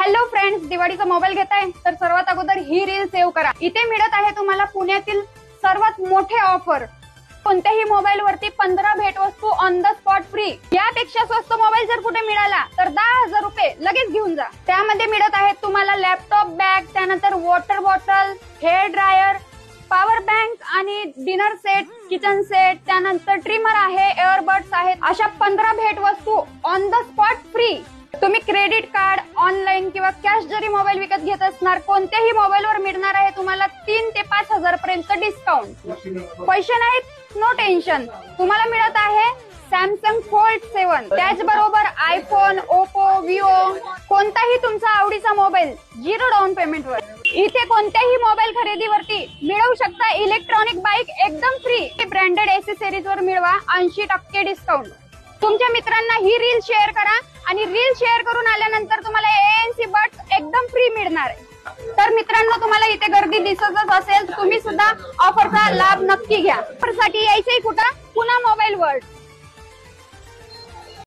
Hello friends, दिवाळीचा mobile घेताय तर सर्वात अगोदर ही रील सेव्ह करा। इथे मिळत आहे तुम्हाला पुण्यातील सर्वात मोठे ऑफर। कोणत्याही मोबाईल वरती 15 भेटवस्तू ऑन द स्पॉट फ्री। यापेक्षा स्वस्त मोबाईल जर कुठे मिळाला तर 10,000 रुपये लगेच घेऊन जा। त्यामध्ये मिळत आहे तुम्हाला लॅपटॉप बॅग, त्यानंतर water bottle, hair dryer, power bank आणि डिनर सेट, किचन सेट, त्यानंतर ट्रिमर आहे, एअरबड्स आहेत। अशा 15 भेटवस्तू ऑन द स्पॉट फ्री। तुम्ही क्रेडिट कार्ड, ऑनलाईन किंवा कॅश जरी मोबाईल विकत घेत असणार, कोणत्याही मोबाईलवर मिळणार आहे तुम्हाला 3 ते 5,000 पर्यंत डिस्काउंट। पैसे नाहीत, नो टेन्शन, तुम्हाला मिळत आहे सॅमसंग फोल्ड 7। त्याचबरोबर आयफोन, ओप्पो, विवो कोणताही तुमचा आवडीचा मोबाईल 0 डाऊन पेमेंटवर। इथे कोणत्याही मोबाईल खरेदीवरती मिळवू शकता इलेक्ट्रॉनिक बाईक एकदम फ्री। ब्रँडेड एसेसरीज वर मिळवा 80% डिस्काउंट। तुमच्या मित्रांना ही रील शेअर करा आणि रील शेअर करून आल्यानंतर तुम्हाला ANC बड्स एकदम फ्री मिळणार आहे। तर मित्रांनो, तुम्हाला इथे गर्दी दिसतच असेल, तुम्ही सुद्धा ऑफरचा लाभ नक्की घ्या। ऑफरसाठी यायचंय कुठं? पुन्हा मोबाईल वर्ल्ड।